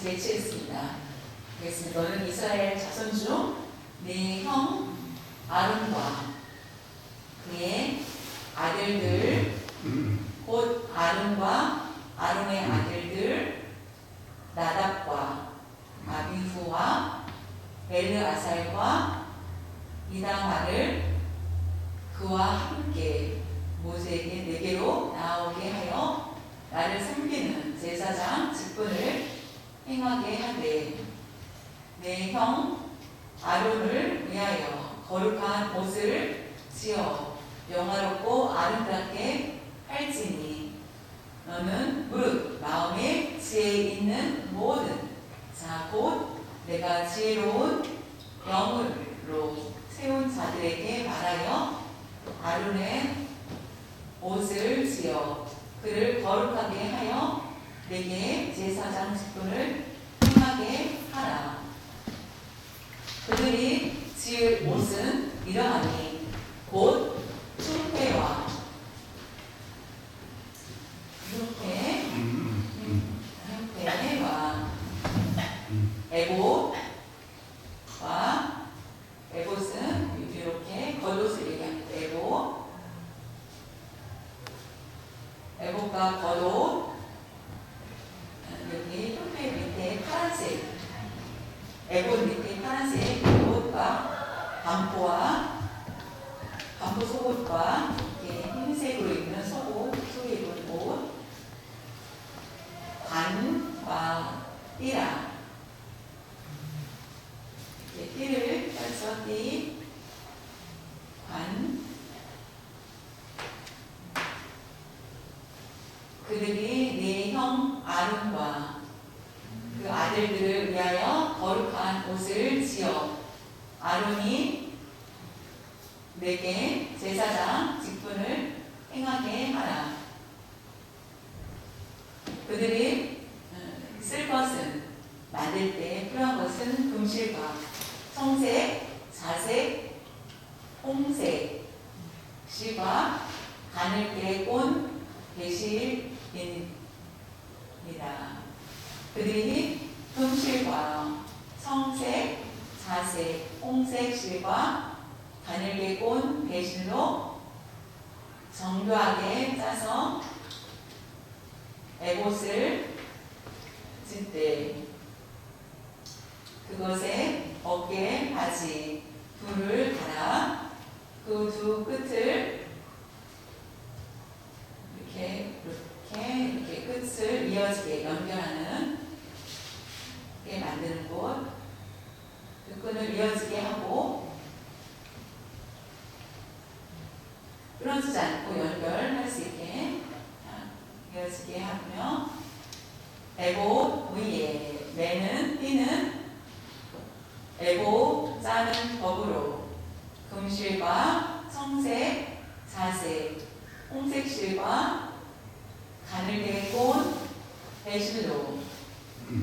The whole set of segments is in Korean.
양측에 취했습니다. 그랬습니다. 너는 이스라엘 자손 중 네 형 아론과 그의 아들들 곧 아론과 아론의 아들들 나답과 아비후와 엘르아살과 이다말을 그와 함께 모세에게 내게로 나오게 하여 나를 섬기는 제사장 직분을 행하게 하되 내 형 아론을 위하여 거룩한 옷을 지어 영화롭고 아름답게 할지니 너는 무릇 마음에 지혜 있는 모든 자 곧 내가 지혜로운 영으로 세운 자들에게 말하여 아론의 옷을 지어 그를 거룩하게 하여 내게 제사장 직분을 행하게 하라. 그들이 지을 옷은 이러하니 곧 흉패와 에봇은 이렇게 겉옷을 얘기합니다. 에봇과 겉옷, 여기 흉패 밑에 파란색, 에봇 밑에 파란색 옷과 반포 속옷과 이렇게 흰색으로 입는 속옷, 속에 입은 옷, 관과 띠라, 이렇게 띠를 펴서 띠, 관, 그들이 네 형 아론과 그 아들들을 위하여 거룩한 옷을 지어 아론이 내게 제사장 직분을 행하게 하라. 그들이 쓸 것은 만들 때 필요한 것은 금실과 청색, 자색, 홍색, 실과 가늘게 꼰 배실입니다. 그들이 금실과 청색, 자색, 홍색 실과 가늘게 꼰 배실로 정교하게 짜서 에봇을 짓되 그것에 어깨 바지 둘을 달아 그 두 끝을 이렇게 끝을 이어지게 연결하는 게 만드는 곳, 그 끈을 이어지게 하고 끊어지지 않고 연결할 수 있게 이어지게 하며 에봇 위에 매는 띠는 에봇 짜는 법으로 금실과 청색, 자색, 홍색 실과 가늘게 꼰 배실로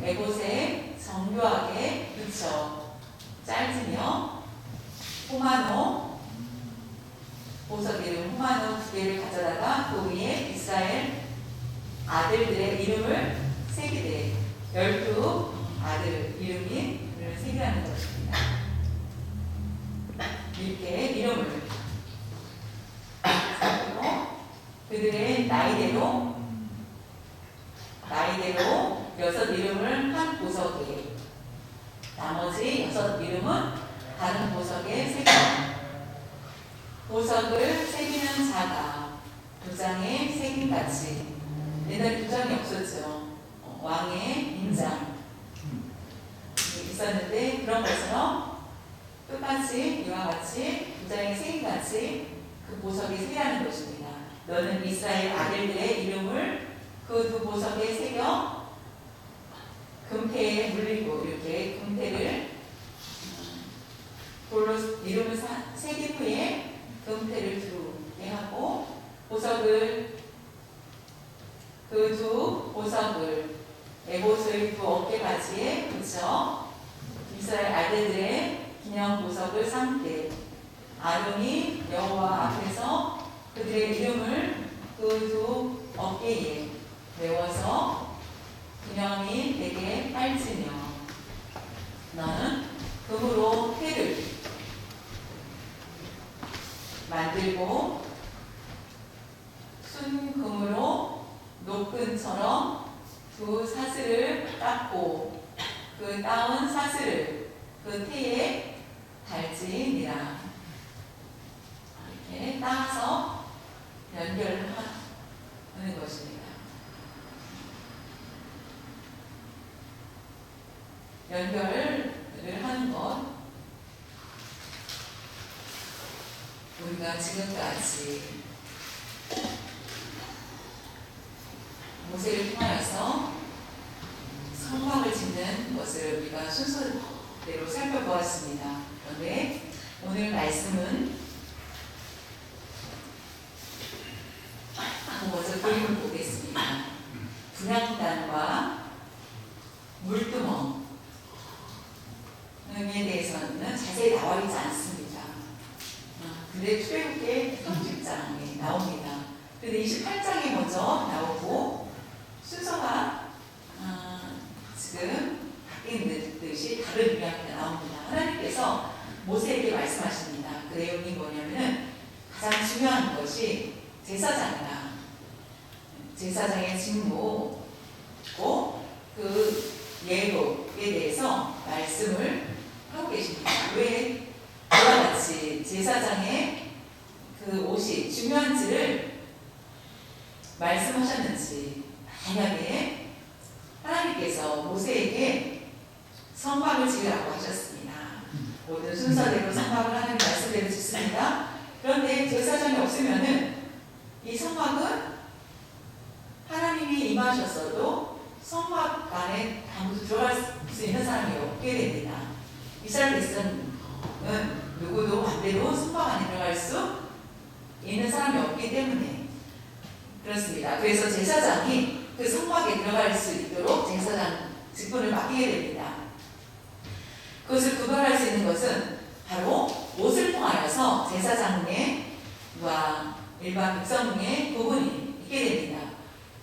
에봇에 정교하게 붙여 짤지며 호마노 보석 이름 호마노 2개를 가져다가 그 위에 이스라엘 아들들의 이름을 새기되 12 아들 이름이 새기라는 것입니다. 이렇게 이름을 그들의 나이대로 6 이름을 한 보석에 나머지 6 이름은 다른 보석에 새겨 보석을 새기는 자가 도장에 새김같이 옛날 도장이 없었죠. 왕의 인장 있었는데 그런 것처럼 똑같이 이와 같이 도장에 새김같이 그 보석에 새기라는 것입니다. 너는 이스라엘 아들들의 이름을 그 두 보석에 새겨 금태에 물리고 이렇게 금태를 돌로 이름을 새긴 후에 금태를 두게 하고 보석을 그 두 보석을 에봇의 두 어깨 바지에 붙여 이스라엘 아들들의 기념 보석을 삼되 아론이 여호와 앞에서 그들의 이름을 그 두 어깨에 외워서 기념이 되게 때에 딸지며 너는 금으로 태를 만들고 순금으로 노끈처럼 두 사슬을 닦고 그 따온 사슬을 그 태에 달지니라. 이렇게 따서 연결하는 것입니다. 연결을 하는 것, 우리가 지금까지 모세를 통하여서 성막을 짓는 것을 우리가 순서대로 살펴보았습니다. 그런데 오늘 말씀은 먼저 그림을 보겠습니다. 분향단과 물두멍 에 대해서는 자세히 나와 있지 않습니다. 근데 출애굽기 30장에 나옵니다. 근데 28장에 먼저 나오고 순서가 지금 바뀐 듯이 다른 이야기가 나옵니다. 하나님께서 모세에게 말씀하십니다. 그 내용이 뭐냐면은 가장 중요한 것이 제사장이다. 제사장의 직무고 그 예로에 대해서 말씀을 하고 계십니다. 왜 그와 같이 제사장의 그 옷이 중요한지를 말씀하셨는지, 만약에 하나님께서 모세에게 성막을 지으라고 하셨습니다. 모든 순서대로 성막을 하는 말씀대로 짓습니다. 그런데 제사장이 없으면은 이 성막은 하나님이 임하셨어도 성막 안에 아무도 들어갈 수 있는 사람이 없게 됩니다. 이스라엘 백성은 누구도 반대로 성막 안에 들어갈 수 있는 사람이 없기 때문에 그렇습니다. 그래서 제사장이 그 성막에 들어갈 수 있도록 제사장 직분을 맡기게 됩니다. 그것을 구별할 수 있는 것은 바로 옷을 통하여서 제사장과 일반 백성의 구분이 있게 됩니다.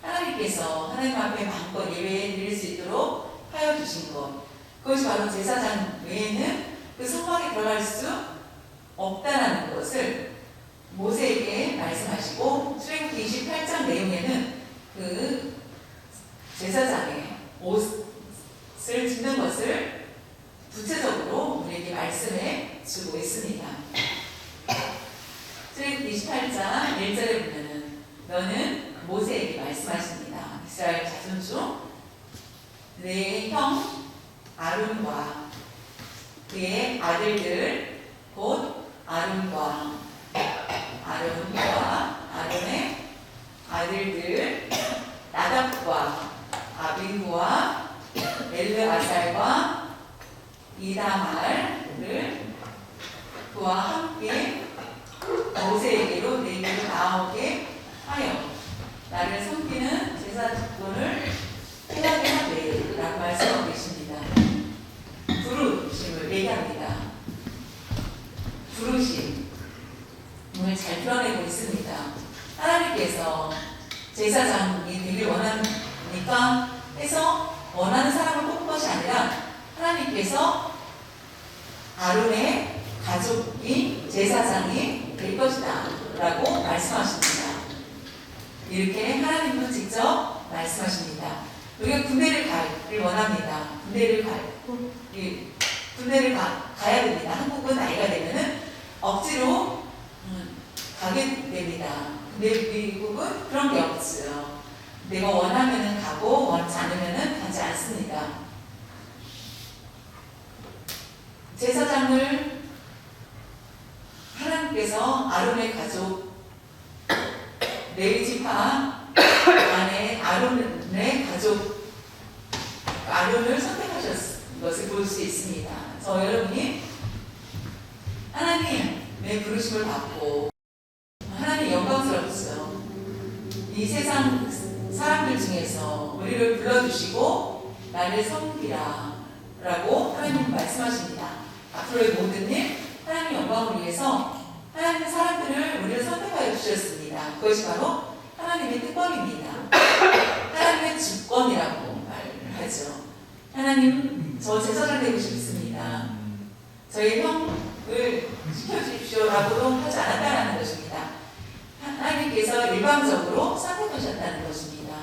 하나님께서 하나님 앞에 마음껏 예배 드릴 수 있도록 하여 주신 것, 그것이 바로 제사장 외에는 그 성막에 들어갈 수 없다는 것을 모세에게 말씀하시고, 출애굽기 28장 내용에는 그 제사장의 옷을 짓는 것을 구체적으로 우리에게 말씀해 주고 있습니다. 출애굽기 28장 1절에 보면은 너는 모세에게 말씀하십니다. 이스라엘 자손 중 내 형 아론과 그의 아들들 곧 아론의 아들들 나답과 아비후와 엘르아살과 이다말을 그와 함께 모세에게로 내게로 나오게 하여 나를 섬기는 제사 직분을 행하게 하되 라고 말씀하고 계십니다. 부르심을 얘기합니다. 부르심을 잘 드러내고 있습니다. 하나님께서 제사장이 되길 원하니까 해서 원하는 사람을 뽑은 것이 아니라 하나님께서 아론의 가족이 제사장이 될 것이다 라고 말씀하십니다. 이렇게 하나님은 직접 말씀하십니다. 우리가 군대를 가기를 원합니다. 군대를 가야 됩니다. 한국은 나이가 되면은 억지로 가게 됩니다. 근데 미국은 그런 게 없어요. 내가 원하면은 가고 원하지 않으면은 가지 않습니다. 제사장을 하나님께서 아론의 가족 레위 지파 안에 아론의 가족 아론을 선택하셨던 것을 볼 수 있습니다. 저 여러분이 하나님의 부르심을 받고 하나님 영광스럽죠. 이 세상 사람들 중에서 우리를 불러주시고 나를 섬기라 라고 하나님 말씀하십니다. 앞으로의 모든 일 하나님 영광을 위해서 하나님의 사람들을 우리를 선택하여 주셨습니다. 그것이 바로 하나님의 특권입니다. 하나님의 주권이라고 말을 하죠. 하나님, 저 제사장 되고 싶습니다. 저희 형을 시켜주십시오라고도 하지 않았다는 것입니다. 하나님께서 일방적으로 선택하셨다는 것입니다.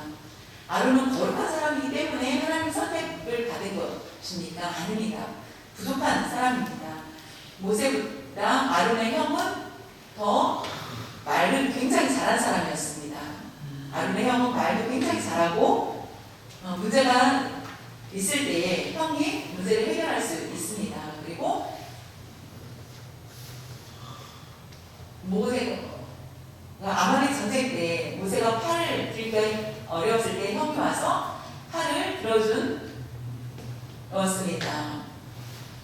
아론은 거룩한 사람이기 때문에 하나님 선택을 받은 것입니까? 아닙니다. 부족한 사람입니다. 모세보다 아론의 형은 더 말을 굉장히 잘한 사람이었습니다. 아론의 형은 말도 굉장히 잘하고 문제가 있을 때에 형이 문제를 해결할 수 있습니다. 그리고 모세가 아말렉 전쟁 때 모세가 팔을 들기가 어려웠을 때 형이 와서 팔을 들어주었습니다.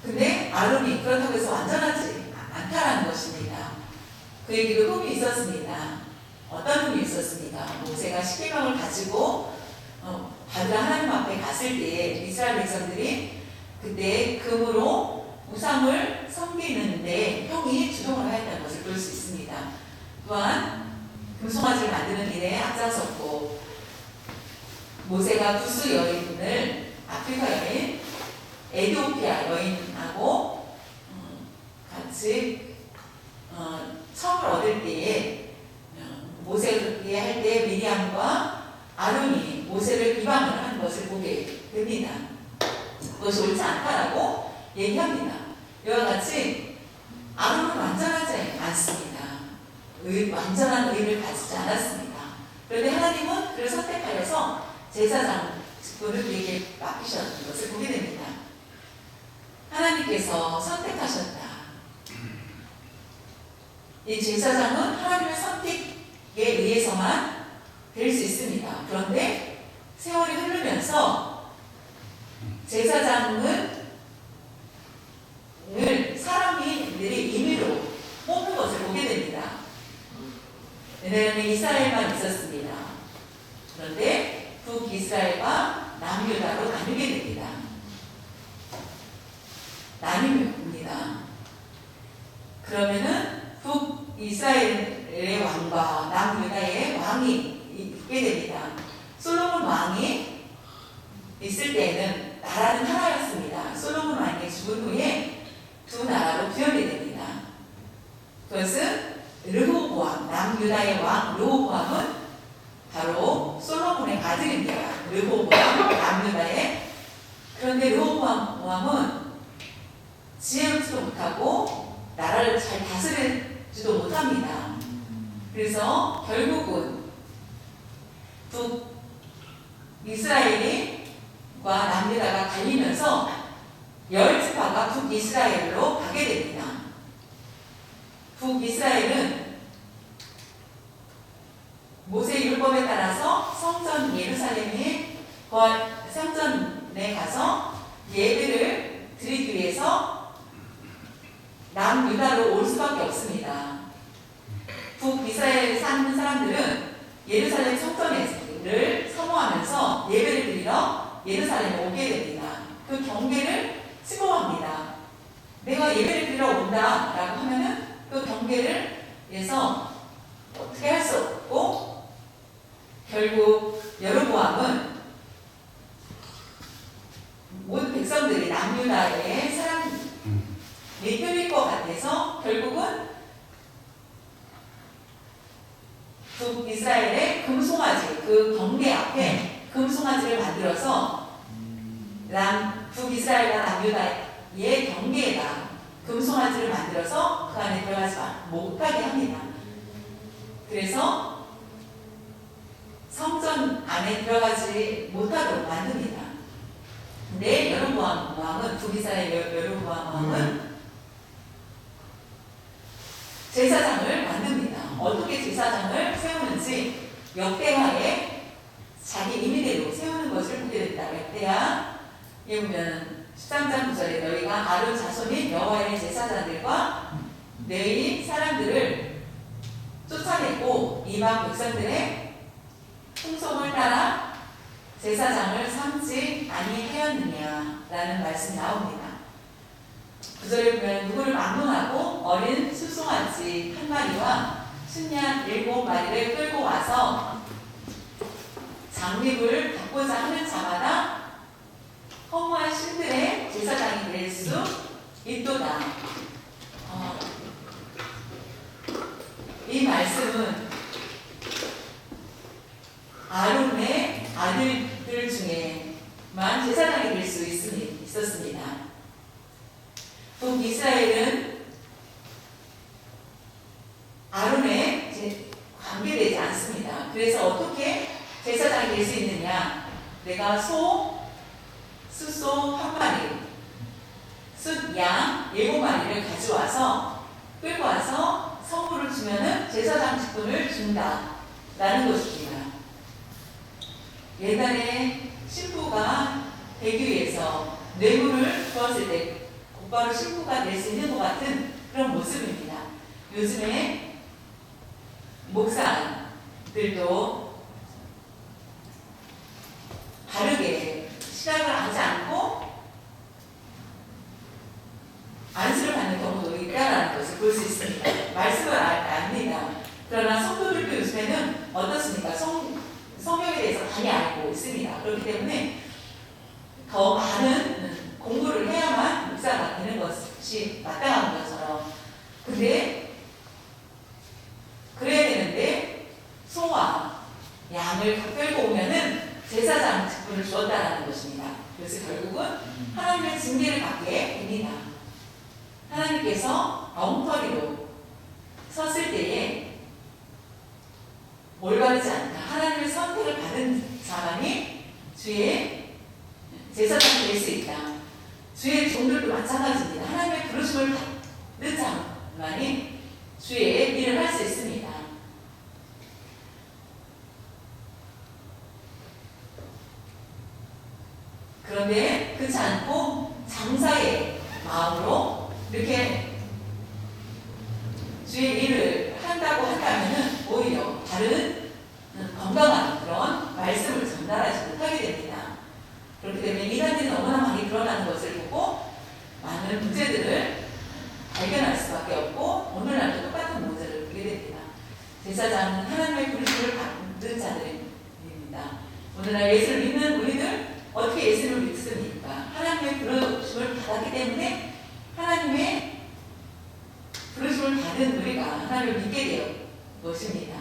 근데 아론이 그렇다고 해서 완전하지 않다라는 것입니다. 그에게도 흠이 있었습니다. 어떤 흠이 있었습니까? 모세가 십계명을 가지고 받으러 하나님 앞에 갔을 때 이스라엘 백성들이 그때 금으로 우상을 섬기는데 형이 주동을 하였다는 것을 볼 수 있습니다. 또한 금송아지를 만드는 일에 앞장섰고 모세가 구스 여인을 아프리카 여인 에티오피아 여인하고 같이 청을 얻을 때에 모세가 그렇게 할 때 미리암과 아론이 모세를 비방을 한 것을 보게 됩니다. 그것이 옳지 않다라고 얘기합니다. 이와 같이 아론은 완전하지 않습니다. 완전한 의를 가지지 않았습니다. 그런데 하나님은 그를 선택하여서 제사장 직분을 그에게 맡기셨던 것을 보게 됩니다. 하나님께서 선택하셨다. 이 제사장은 하나님의 선택에 의해서만 될 수 있습니다. 그런데 세월이 흐르면서 제사장은 사람들이 임의로 뽑는 것을 보게 됩니다. 왜냐하면 이스라엘만 있었습니다. 그런데 북이스라엘과 남유다로 나누게 됩니다. 나뉩니다. 그러면은 북이스라엘의 왕과 남유다의 왕이 있게 됩니다. 솔로몬 왕이 있을 때에는 나라는 하나였습니다. 솔로몬 왕이 죽은 후에 두 나라로 분열이 됩니다. 그것은 르호보암, 남유다의 왕 르호보암은 바로 솔로몬의 아들입니다. 르호보암, 남유다의. 그런데 르호보암 왕은 지혜롭지도 못하고 나라를 잘 다스리지도 못합니다. 그래서 결국은 북이스라엘과 남유다가 갈리면서 10지파가 북이스라엘로 가게 됩니다. 북이스라엘은 모세 율법에 따라서 성전 성전에 가서 예배를 드리기 위해서 남유다로 올 수밖에 없습니다. 북이스라엘에 사는 사람들은 예루살렘 성전을 사모하면서 예배를 드리러 예루살렘에 오게 됩니다. 그 경계를 침범합니다. 내가 예배를 드리러 온다 라고 하면은 그 경계를 위해서 어떻게 할 수 없고 결국 여로보암은 모든 백성들이 남유다의 사람이 끌릴 것 같아서 결국은 북이스라엘의 금송아지, 그 경계 앞에 금송아지를 만들어서 북이스라엘과 남유다의 경계에다 금송아지를 만들어서 그 안에 들어가지 못하게 합니다. 그래서 성전 안에 들어가지 못하도록 만듭니다. 근데 여로보암 왕은, 북이스라엘 여로보암 왕은 제사장을 만듭니다. 어떻게 제사장을 세우는지 역대하에 자기 임의대로 세우는 것을 보게 됩니다. 역대하에 보면 13장 9절에 너희가 아론 자손인 여호와의 제사장들과 너희 사람들을 쫓아내고 이방 백성들의 풍속을 따라 제사장을 삼지 아니하였느냐라는 말씀이 나옵니다. 9절에 보면 누구를 막론하고 어린 숫송아지 한 마리와 순양 7마리를 끌고 와서 장립을 받고자 하는 자마다 허무한 수 있었습니다. 북이스라엘은 아론에 관계되지 않습니다. 그래서 어떻게 제사장이 될 수 있느냐? 내가 숫소 한 마리, 숫양 7마리를 가져와서 끌고 와서 성물을 주면은 제사장 직분을 준다라는 것입니다. 옛날에 신부가 되기 위해서 뇌물을 주었을 때 곧바로 신부가 될 수 있는 것 같은 그런 모습입니다. 요즘에 목사들도 바르게 시작을 하지 않고 안수를 받는 경우도 있다는 것을 볼 수 있습니다. 말씀을 압니다. 그러나 성도들도 요즘에는 어떻습니까? 성경에 대해서 많이 알고 있습니다. 그렇기 때문에 더 많은 공부를 해야만 목사가 되는 것이 마땅한 것처럼, 근데 그래야 되는데 소와 양을 끌고 오면은 제사장 직분을 주었다라는 것입니다. 그래서 결국은 하나님의 징계를 받게 됩니다. 하나님께서 엉터리로 섰을 때에 올바르지 않다. 하나님의 선택을 받은 사람이 주의 제사장이 될 수 있다. 주의 종들도 마찬가지입니다. 하나님의 부르심을 받는 자만이 주의 일을 할 수 있습니다. 그런데 그렇지 않고 장사의 마음으로 이렇게 주의 일을 한다고 한다면은 오히려 다른 건강한 그런 말씀을 전달하지 못하게 됩니다. 그렇기 때문에 이단들이 너무나 많이 드러나는 것을 보고 많은 문제들을 발견할 수밖에 없고 오늘날도 똑같은 문제를 보게 됩니다. 제사장은 하나님의 부르심을 받는 자들입니다. 오늘날 예수를 믿는 우리들 어떻게 예수를 믿습니까? 하나님의 부르심을 받았기 때문에 하나님의 부르심을 받은 우리가 하나님을 믿게 되었 것입니다.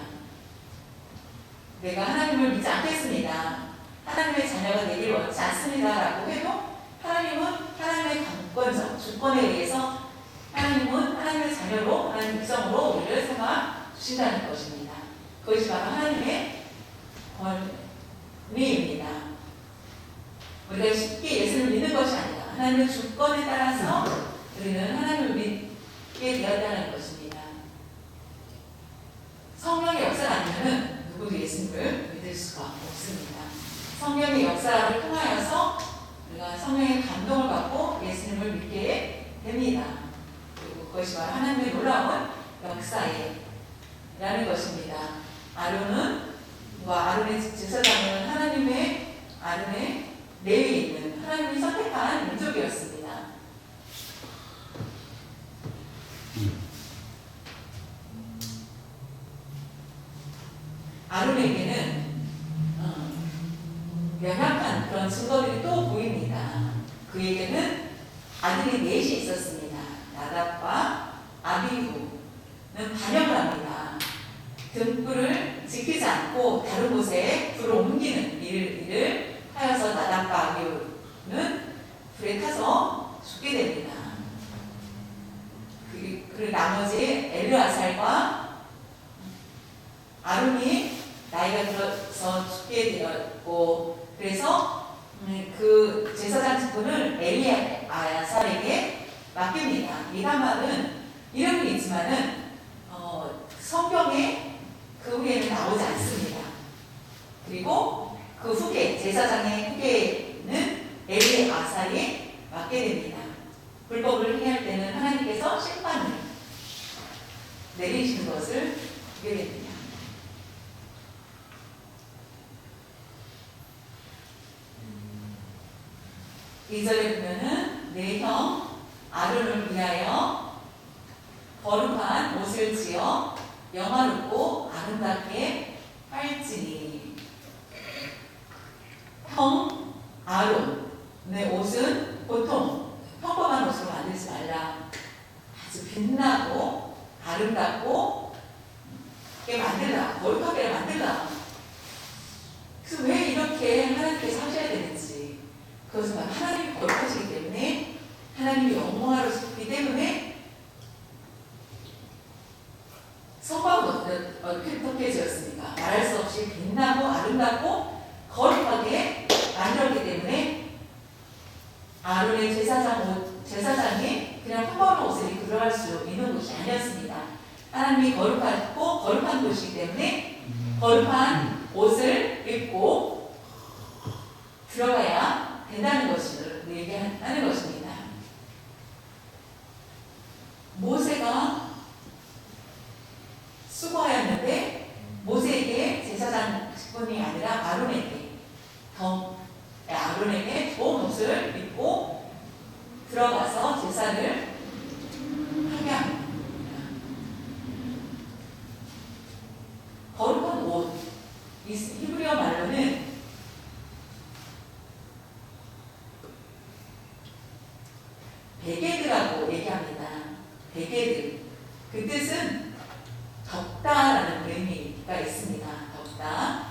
내가 하나님을 믿지 않겠습니다. 하나님의 자녀가 되길 원치 않습니다. 라고 해도 하나님은 하나님의 강권적 주권에 의해서 하나님은 하나님의 자녀로 하나님의 백성으로 우리를 삼아 주신다는 것입니다. 그것이 바로 하나님의 권위입니다. 우리가 쉽게 예수를 믿는 것이 아니라 하나님의 주권에 따라서 우리는 하나님을 믿게 되었다는 것입니다. 성령의 역사가 아니면 누구도 예수님을 믿을 수가 없습니다. 성령의 역사를 통하여서 우리가 성령의 감동을 받고 예수님을 믿게 됩니다. 그리고 그것이 바로 하나님의 놀라운 역사라는 것입니다. 아론의 제사장은 아론의 내위에 있는 하나님이 선택한 민족이었습니다. 아론에게는 명확한 그런 증거들이 또 보입니다. 그에게는 아들이 넷이 있었습니다. 나답과 아비후는 반역을 합니다. 등불을 지키지 않고 다른 곳에 불을 옮기는 일을 하여서 나답과 아비후는 불에 타서 죽게 됩니다. 그리고 나머지 엘르아살과 아론이 나이가 들어서 죽게 되었고, 그래서 그 제사장 직분을 엘리아살에게 맡깁니다. 이다말은 이름이 있지만은 성경에 그 후에는 나오지 않습니다. 그리고 그 후계 제사장의 후계는 엘리아살이 맡게 됩니다. 불법을 행할 때는 하나님께서 심판을 내리시는 것을 보게 됩니다. 2절에 보면은 내 형 아론을 위하여 거룩한 옷을 지어 영화롭고 아름답게 할지니. 형 아론의 옷은 보통 평범한 옷으로 만들지 말라. 아주 빛나고 아름답고 만들라. 거룩하게 만들라. 그래서 왜 이렇게 하나님께서 하셔야 되는지, 그것은 바로 하나님이 거룩하시기 때문에, 하나님이 영광하시기 때문에 성막은 어떻게 지었습니까? 말할 수 없이 빛나고 아름답고 거룩하게 만들었기 때문에 아론의 제사장이 그냥 평범한 옷을 입고 들어갈 수 있는 곳이 아니었습니다. 하나님이 거룩하고 거룩한 곳이기 때문에 거룩한 옷을 입고 들어가야 된다는 것을 얘기하는 것입니다. 모세가 수고하였는데 모세에게 제사장 직분이 아니라 아론에게 좋은 옷을 입고 들어가서 제사를 하게 합니다. 거룩한 옷, 히브리어 말로는 베게드라고 얘기합니다. 베게드. 그 뜻은 덥다라는 의미가 있습니다. 덥다.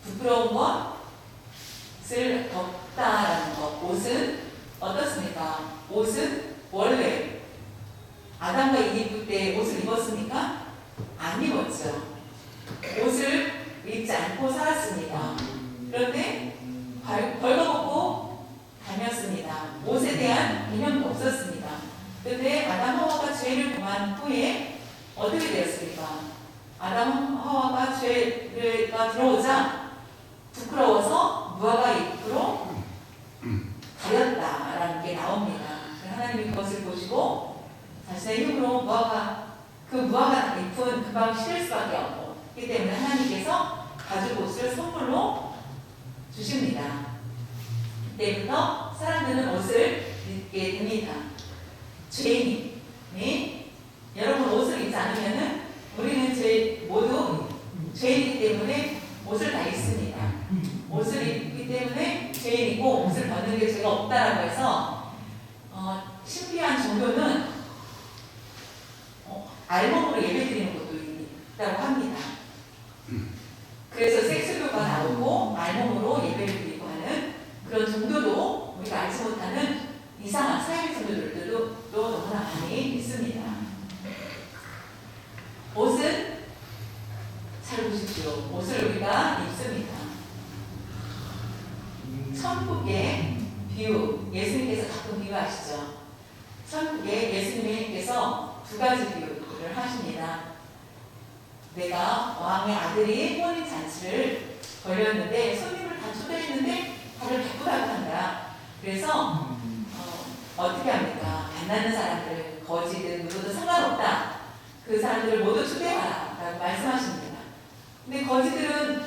부끄러운 것을 덥다라는 것. 옷은 어떻습니까? 옷은 원래 아담과 이브 때 옷을 입었습니까? 안 입었죠. 옷을 입지 않고 살았습니다. 그런데 벌거벗고 다녔습니다. 옷에 대한 개념도 없었습니다. 그런데 아담 하와가 죄를 범한 후에 어떻게 되었습니까? 아담 하와가 죄가 들어오자 부끄러워서 무화과 잎으로 가렸다라는 게 나옵니다. 하나님이 그것을 보시고 자신의 힘으로 그 무화과 잎은 금방 실을 수밖에 없기 때문에 하나님께서 가죽옷을 선물로 주십니다. 그때부터 사람들은 옷을 입게 됩니다. 죄인이 여러분 옷을 입지 않으면은 우리는 모두 죄인이기 때문에 옷을 다 입습니다. 옷을 입기 때문에 죄인이고 옷을 벗는 게 죄가 없다라고 해서 신비한 종교는 알몸으로 예배드리는 것도 있다고 합니다. 그래서 섹스교가 나오고 알몸으로 예배를 드리고 하는 그런 종교도 우리가 알지 못하는 이상한 사회적 종교들도 너무나 많이 있습니다. 옷은 잘 보십시오. 옷을 우리가 입습니다. 천국의 비유, 예수님께서 가끔 비유하시죠. 천국에 예수님께서 두 가지 비유를 하십니다. 내가 왕의 아들이 혼인잔치를 벌였는데 손님을 다 초대했는데 다들 바쁘다고 한다. 그래서 어떻게 합니까? 만나는 사람들, 거지든 누구든 상관없다. 그 사람들을 모두 초대하라 라고 말씀하십니다. 근데 거지들은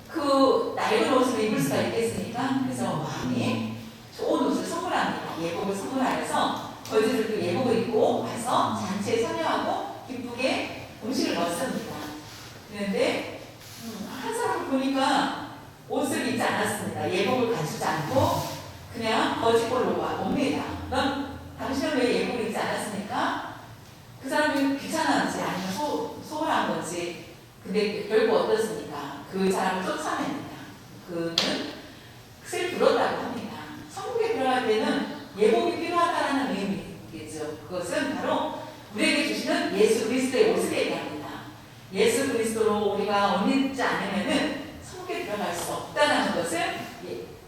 그 낡은 옷을 입을 수가 있겠습니까? 그래서 왕이 좋은 옷을 선물합니다. 예복을 선물하여서 거지들도 예복을 입고 와서 잔치에 참여하고 기쁘게 음식을 먹습니다. 그런데 한 사람을 보니까 옷을 입지 않았습니다. 예복을 갖추지 않고 그냥 거짓골로 옵니다. 넌 당신은 왜 예복을 입지 않았습니까? 그 사람이 귀찮았는지 아니면 소홀한 건지. 근데 결국 어떻습니까? 그 사람을 쫓아냅니다. 그는 을 불었다고 합니다. 천국에 들어갈 때는 예복이 필요하다는 의미겠죠. 그것은 바로 우리에게 주시는 예수 그리스도의 옷을 얘기합니다. 예수 그리스도로 우리가 옷 입지 않으면은 천국에 들어갈 수 없다는 것을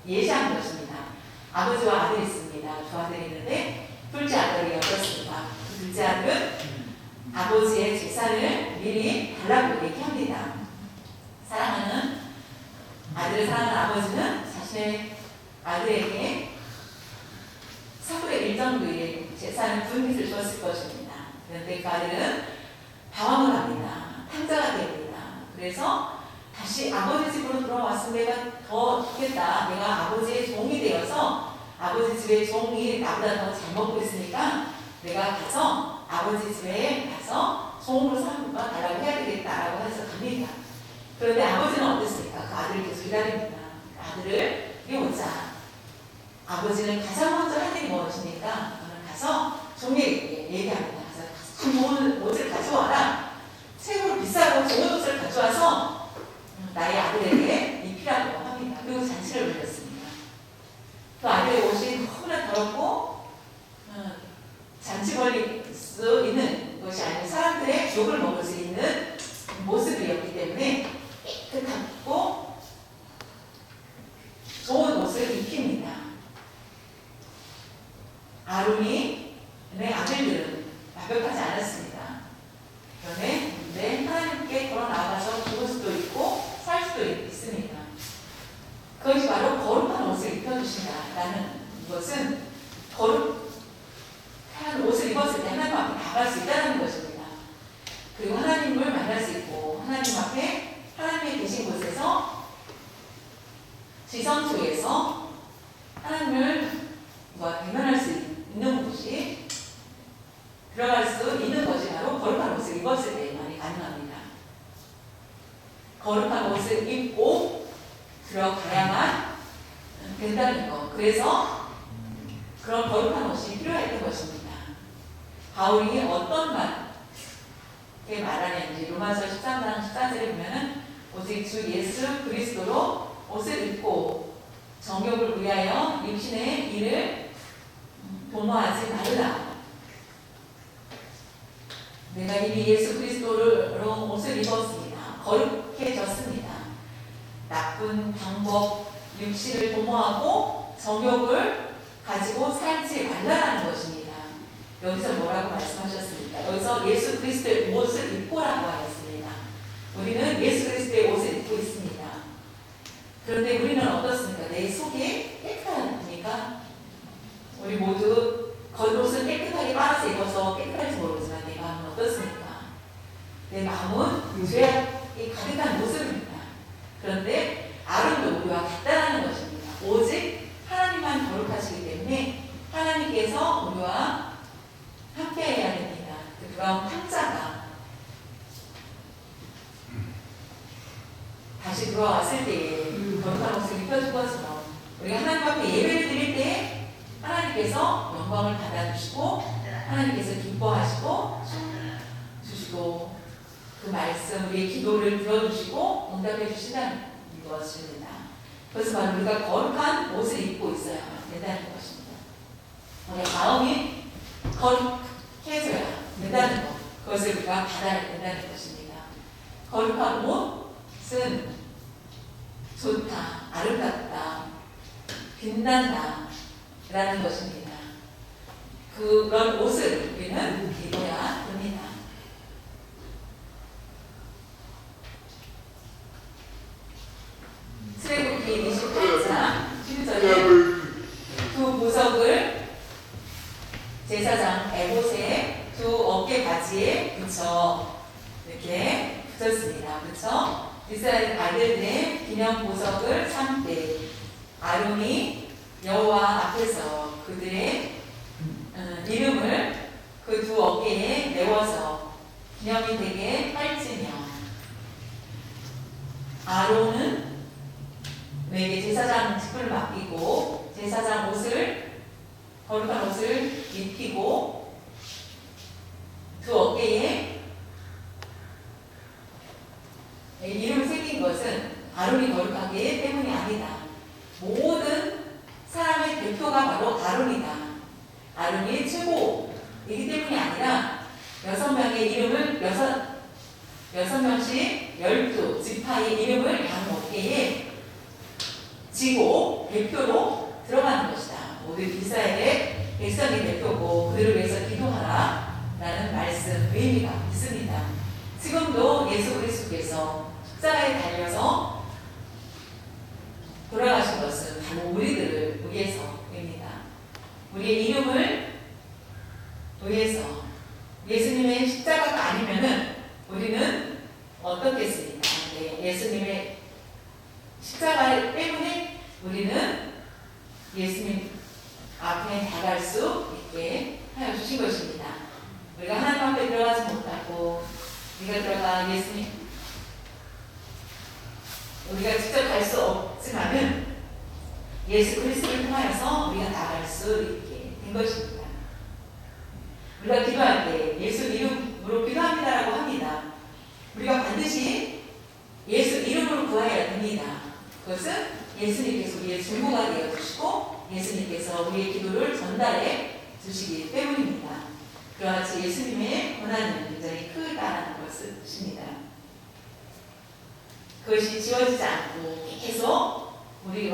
예시한 것입니다. 아버지와 아들이 있습니다. 두 아들이 있는데 둘째 아들이 어떻습니까? 그 둘째 아들은 아버지의 재산을 미리 달라고 얘기합니다. 아들을 사랑하는 아버지는 자신의 아들에게 3분의 1 정도의 재산을 분깃을 줬을 것입니다. 그런데 그 아들은 방황을 합니다. 탕자가 됩니다. 그래서 다시 아버지 집으로 돌아왔으면 내가 더 좋겠다. 내가 아버지의 종이 되어서 아버지 집의 종이 나보다 더 잘 먹고 있으니까 내가 가서 아버지 집에 가서 종으로 삼아 달라고 해야 되겠다라고 해서 갑니다. 그런데 아버지는 어땠습니까? 그 아들을 계속 기다립니다. 아들을 이오자. 아버지는 가장 먼저 할 일이 무엇입니까? 너는 가서 종에게 얘기합니다. 가서 좋은 옷을 가져와라. 최고로 비싸고 좋은 옷을 가져와서 나의 아들에게 입히라고 합니다. 그리고 잔치를 올렸습니다. 아론의 아들들은 완벽하지 않았습니다. 그런데 하나님께 걸어 나가서 죽을 수도 있고 살 수도 있습니다. 그것이 바로 거룩한 옷을 입혀주신다라는 것은 거룩한 옷을 입었을 때 하나님 앞에 나갈 수 있다는 것입니다. 그리고 하나님을 만날 수 있고 하나님 앞에 하나님이 계신 곳에서 지성소에서 하나님을 대면할 수 있는 곳이 들어갈 수 있는 것이 바로 거룩한 옷을 입었을 때만이 가능합니다. 거룩한 옷을 입고 들어가야만 된다는 것. 그래서 그런 거룩한 옷이 필요했던 것입니다. 바울이 어떤 말에 말하는지 로마서 13장 14절에 보면은 오직 주 예수 그리스도로 옷을 입고 정욕을 위하여 육신의 일을 도모하지 말라. 내가 이미 예수 그리스도로 옷을 입었습니다. 거룩해졌습니다. 나쁜 방법, 육신을 도모하고 정욕을 가지고 살지 말라라는 것입니다. 여기서 뭐라고 말씀하셨습니까? 여기서 예수 그리스도의 옷을 입고라고 하였습니다. 우리는 예수 그리스도의 옷을 입고 있습니다. 그런데 우리는 어떻습니까? 내 속이 깨끗합니까? 우리 모두 겉옷은 깨끗하게 빨아서 입어서 깨끗할지 모르지만 내 마음은 어떻습니까? 내 마음은 죄악이 가득한 모습입니다. 그런데 아론도 우리와 같다라는 것입니다. 오직 하나님만 거룩하시기 때문에 하나님께서 우리와 함께해야 됩니다. 그럼 탕자가 다시 돌아왔을 때에 거룩한 옷을 입혀준 것처럼 우리가 하나님 앞에 예배를 드릴 때 하나님께서 영광을 받아주시고 하나님께서 기뻐하시고 주시고 그 말씀 우리의 기도를 들어주시고 응답해 주신다는 것입니다. 그래서 바로 우리가 거룩한 옷을 입고 있어야 된다는 것입니다. 우리 마음이 거룩해져야 된다는 것, 그것을 우리가 받아야 된다는 것입니다. 거룩한 옷은 좋다, 아름답다, 빛난다 라는 것입니다. 그런 옷을 우리는 입어야 됩니다. 출애굽기 28장 7절에 두 보석을 제사장 에봇의 두 어깨 바지에 붙여 이렇게 붙였습니다. 붙여 이스라엘 아들들의 기념 보석을 삼되 아론이 여호와 앞에서 그들의 이름을 그 두 어깨에 메워서 기념이 되게 빨지며 아론은 내게 제사장 직분을 맡기고 제사장 옷을 거룩한 옷을 입히고 두 어깨에 이름을 새긴 것은 아론이 거룩하기 때문이 아니다. 모든 사람의 대표가 바로 아론이다. 아론이 최고이기 때문이 아니라 6명의 이름을 6명씩 12지파의 이름을 양 어깨에 지고 대표로 들어가는 것이다. 모두 이스라엘의 백성의 대표고 그들을 위해서 기도하라 라는 말씀 의미가 있습니다. 지금도 예수 그리스도께서 십자가에 달려서 돌아가신 것은 바로 우리들을 위해서입니다. 우리의 이름을 위해서 예수님의 십자가가 아니면은 우리는 어떻겠습니까? 네, 예수님의 십자가 때문에 우리는 예수님 앞에 나갈 수 있게 하여 주신 것입니다. 우리가 하나님 앞에 들어가지 못하고 우리가 들어가 예수님 우리가 직접 갈 수 없지만은 예수 그리스도를 통하여서 우리가 나갈 수 있게 된 것입니다. 우리가 기도할 때 예수 이름으로 기도합니다라고 합니다. 우리가 반드시 예수 이름으로 구하여야 됩니다. 그것은 예수님께서 우리의 중보가 되어 주시고 예수님께서 우리의 기도를 전달해 주시기 때문입니다. 그와 같이 예수님의 권한은 굉장히 크다는 것입니다. 그것이 지워지지 않고 계속 우리를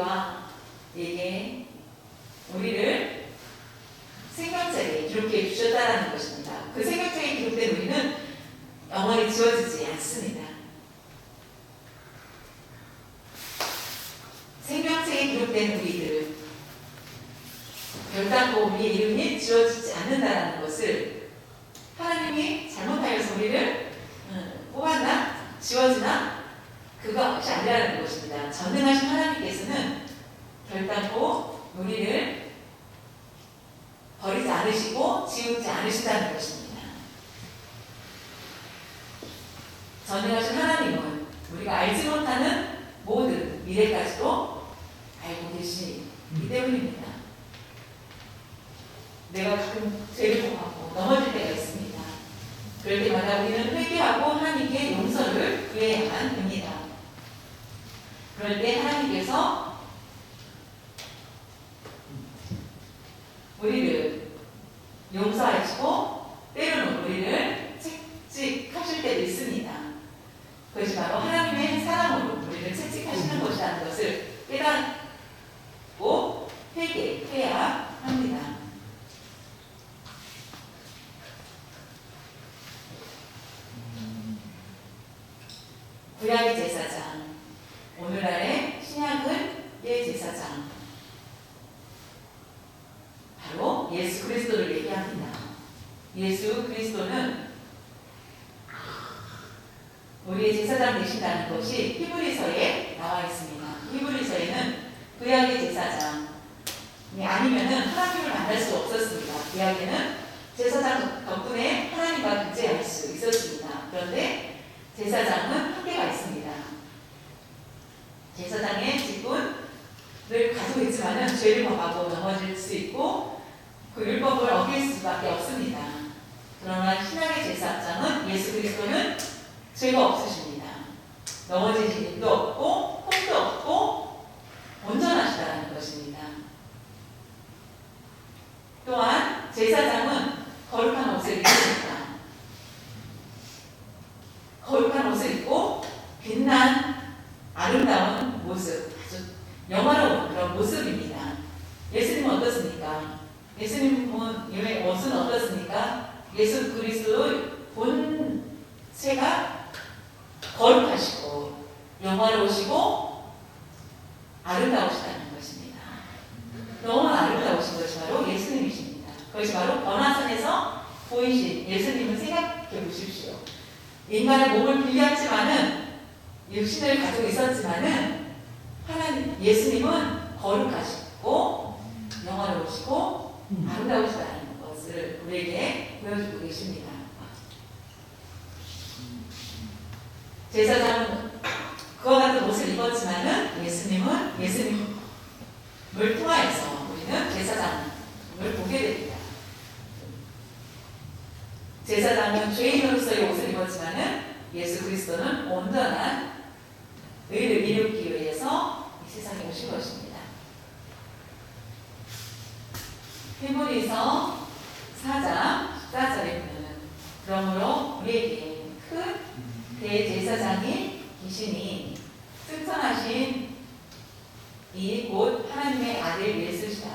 결단코 우리의 이름이 지워지지 않는다는 것을 하나님이 잘못하여서 우리를 뽑았나? 지워지나? 그것이 아니라는 것입니다. 전능하신 하나님께서는 결단코 우리를 버리지 않으시고 지우지 않으신다는 것입니다. 전능하신 하나님은 우리가 알지 못하는 모든 미래까지도 알고 계시기 때문입니다. 내가 가끔 죄를 범하고 넘어질 때가 있습니다. 그럴 때마다 우리는 회개하고 하나님께 용서를 구해야만 됩니다. 그럴 때 하나님께서 우리를 용서하시고 때로는 우리를 채찍하실 때도 있습니다. 그것이 바로 하나님의 사랑으로 우리를 채찍하시는 것이라는 것을 깨닫고 회개해야 합니다. 구약의 제사장, 오늘날의 신약의 제사장, 바로 예수 그리스도를 얘기합니다. 예수 그리스도는 우리의 제사장 되신다는 것이 히브리서에 나와 있습니다. 히브리서에는 구약의 제사장이 아니면은 하나님을 만날 수 없었습니다. 구약에는 제사장 덕분에 하나님과 교제할 수 있었습니다. 그런데 제사장은 한계가 있습니다. 제사장의 직분을 가지고 있지만은 죄를 범하고 넘어질 수 있고 그 율법을 어길 수밖에 없습니다. 그러나 신약의 제사장은 예수 그리스도는 죄가 없으십니다. 넘어지신 일도 없고 흠도 없고 온전하시다는 것입니다. 또한 제사장은 거룩한 옷을 입습니다. 거룩한 옷을 입고 빛난 아름다운 모습, 아주 영화로운 그런 모습입니다. 예수님은 어떻습니까? 예수님의 옷은 어떻습니까? 예수 그리스도의 본체가 거룩하시고 영화로우시고 아름다우시다는 것입니다. 너무 아름다우신 것이 바로 예수님이십니다. 그것이 바로 번화선에서 보이신 예수님을 생각해 보십시오. 인간의 몸을 빌렸지만은 육신을 가지고 있었지만은 하나님 예수님은 거룩하시고 영화로우시고 아름다우시다는 것을 우리에게 보여주고 계십니다. 제사장은 그와 같은 옷을 입었지만은 예수님을 통하여서 우리는 제사장을 보게 됩니다. 제사장은 죄인으로서의 옷을 입었지만은 예수 그리스도는 온전한 의를 이루기 위해서 이 세상에 오신 것입니다. 히브리서 4장 14절에 보면 그러므로 우리에게 큰 대제사장이 계시니 승천하신 이 곧 하나님의 아들 예수시라.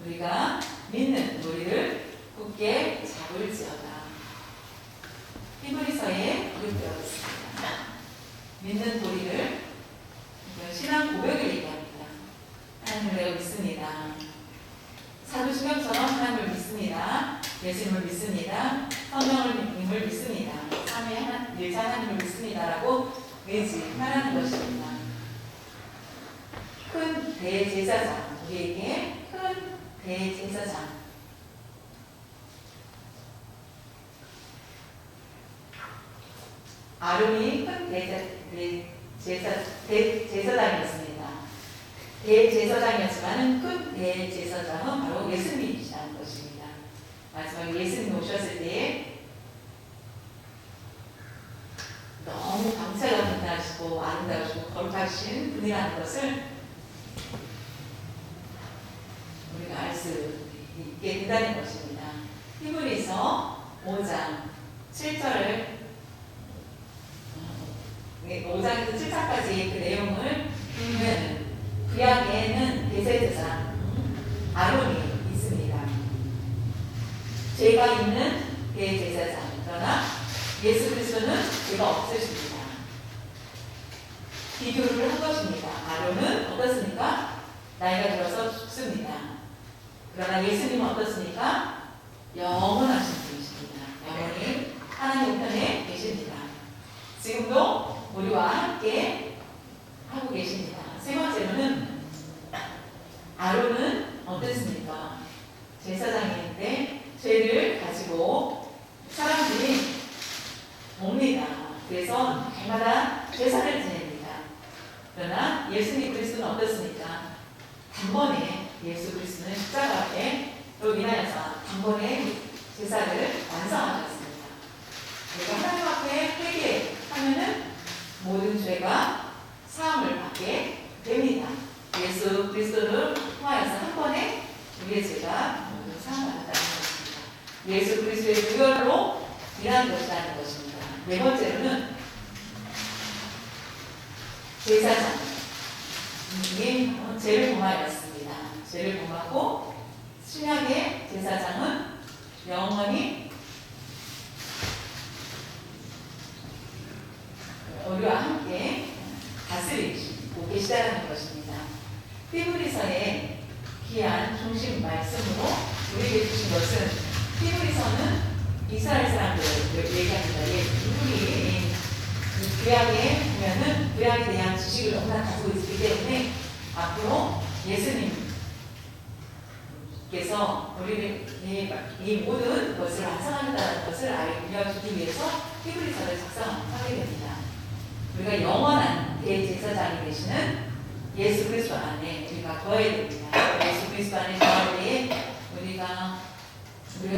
우리가 믿는 우리를 굳게 잡을지어다. 히브리서에 이렇게 되어 있습니다. 믿는 도리를 신앙 고백을 얘기합니다. 하나님을 내가 믿습니다. 사도 신경처럼 하나님을 믿습니다. 예수님을 믿습니다. 성령님을 믿습니다. 삼위 일자 하나님을 믿습니다라고 의지하라는 것입니다. 큰 대제사장, 우리에게 큰 대제사장. 아론이 큰 대제사장이었습니다. 대제사장이었지만 큰 대제사장은 바로 예수님이시라는 것입니다. 마지막에 예수님 오셨을 때에 너무 광채가 빛나시고 아름다우시고 거룩하신 분이라는 것을 우리가 알 수 있게 된다는 것입니다. 히브리서 5장 7절을 5장에서 7장까지 그 내용을 보면 구약에는 대제사장 아론이 있습니다. 죄가 있는 대제사장. 그러나 예수 그리스도는 죄가 없으십니다. 비교를 한 것입니다. 아론은 어떻습니까? 나이가 들어서 죽습니다. 그러나 예수님은 어떻습니까? 영원하신 분이십니다. 영원히 하나님 편에 계십니다. 지금도 우리와 함께 하고 계십니다. 세 번째로는 아론은 어땠습니까? 제사장인데 죄를 가지고 사람들이 옵니다. 그래서 날마다 제사를 지냅니다. 그러나 예수님 그리스도는 어떻습니까? 단번에 예수 그리스도는 십자가로 인하여서 단번에 제사를 완성하셨습니다. 우리가 하나님 앞에 회개하면은 모든 죄가 사함을 받게 됩니다. 예수 그리스도를 통하여서 한 번에 우리의 죄가 모두 사함받았다는 것입니다. 예수 그리스도의 부활로 일하는 것이라는 것입니다. 네 번째로는 제사장 이 죄를 범하였습니다. 죄를 범하고 신약의 제사장은 영원히 우리와 함께 다스리고 계시다는 것입니다. 히브리서의 귀한 중심 말씀으로 우리에게 주신 것은 히브리서는 이스라엘 사람들을 얘기합니다. 우리 구약에 보면은 구약에 대한 지식을 너무나 가지고 있기 때문에 앞으로 예수님께서 우리를 이 모든 것을 완성한다는 것을 알려주기 위해서 히브리서를 작성하게 됩니다. 우리가 영원한 대제사장이 되시는 예수 그리스도 안에 우리가 거해야 됩니다. 예수 그리스도 안에 거할 때에 우리가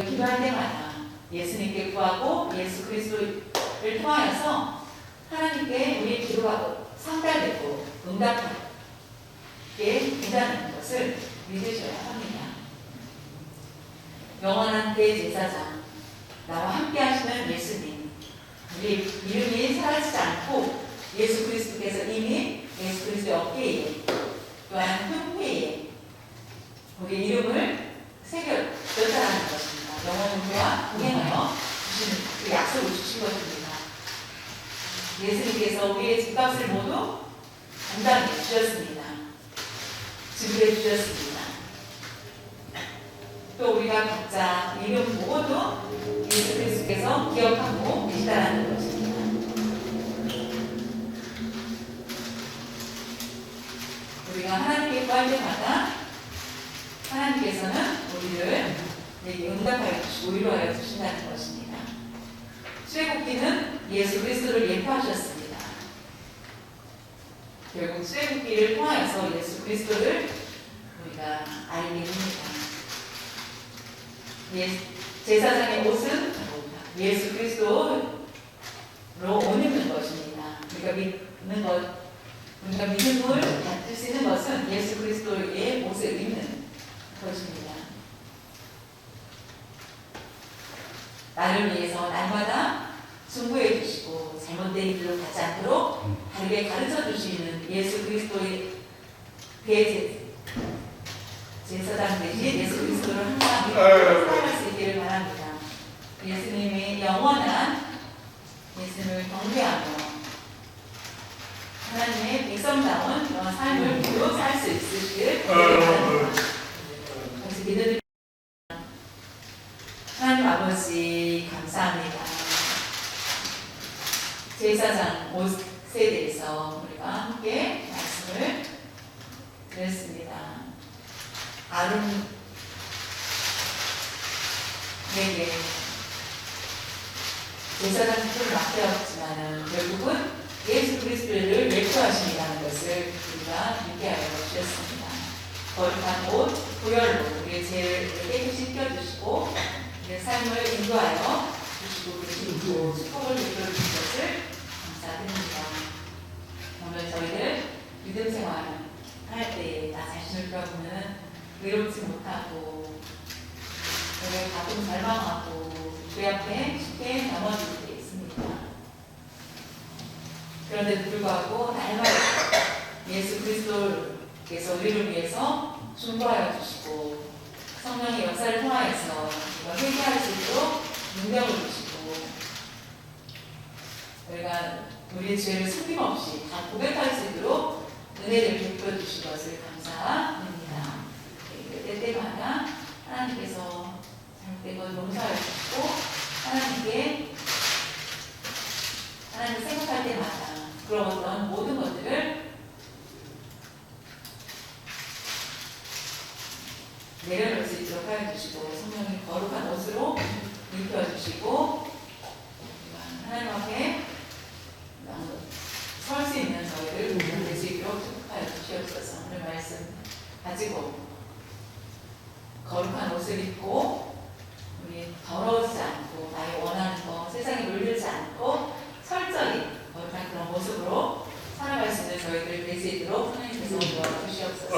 기도할 때마다 예수님께 구하고 예수 그리스도를 통하여서 하나님께 우리의 기도가 상달되고 응답하게 된다는 것을 믿으셔야 합니다. 영원한 대제사장, 나와 함께 하시는 예수님, 우리 이름이 사라지지 않고 예수 그리스도께서 이미 예수 그리스도의 어깨에 또한 흉패에 우리 이름을 새겨졌다는 것입니다. 영원과 동행하여 주시는 그 약속을 주신 것입니다. 예수님께서 우리의 집값을 모두 감당해 주셨습니다. 지불해 주셨습니다. 또 우리가 각자 이름 모두 예수 그리스도께서 기억하고 계시다는 것입니다. 우리가 하나님께 구할 때마다 하나님께서는 우리를 응답하여 주시고 위로하여 주신다는 것입니다. 출애굽기는 예수 그리스도를 예표하셨습니다. 결국 출애굽기를 통하여서 예수 그리스도를 우리가 알게 됩니다. 제사장의 옷은 예수 그리스도로 옷 입는 것입니다. 우리가 믿음을 받을 수 있는 것은 예수 그리스도의 옷을 입는 것입니다. 나를 위해서 날마다 중보해 주시고 잘못된 길로 가지 않도록 바르게 가르쳐 주시는 예수 그리스도의 제사장 대신 예수 그리스도를 항상 사랑할 수 있기를 바랍니다. 예수님의 영원한 예수님을 경배하며 하나님의 백성다운 그런 삶을 모두 살 수 있으시길 바랍니다. 같이 기도드립니다. 하나님 아버지 감사합니다. 제사장 옷에 대해서 우리가 함께 말씀을 드렸습니다. 아론에게 제사장 직분을 맡겼지만 결국은 예수 그리스도를 예표하신다는 것을 우리가 믿게 하여 주셨습니다. 거룩한 옷, 보혈로 우리의 죄를 깨끗이 씻겨주시고 우리의 삶을 인도하여 주시고 그리고 축복을 베풀어 주신 것을 감사드립니다. 오늘 저희들 믿음 생활 할 때 나 자신을 돌아보면 의롭지 못하고 우리가 가끔 절망하고 주 앞에 쉽게 넘어질 때 있습니다. 그런데도 불구하고 날마다 예수 그리스도께서 우리를 위해서 중보하여 주시고 성령의 역사를 통하여서 우리가 회개할 수 있도록 능력을 주시고 우리가 우리의 죄를 숨김없이 다 고백할 수 있도록 은혜를 베풀어 주신 것을 감사합니다. 때때마다 내려놓을 수 있도록 하여 주시고 성령님 거룩한 옷으로 입혀주시고 하나님 앞에 설 수 있는 저희를 될 수 있도록 축복하여 주시옵소서. 오늘 말씀 가지고 거룩한 옷을 입고 우리 더러우지 않고 나의 원하는 거 세상에 물들지 않고 철저히 거룩한 그런 모습으로 살아갈 수 있는 저희들 될 수 있도록 하나님께서 도와주시옵소서.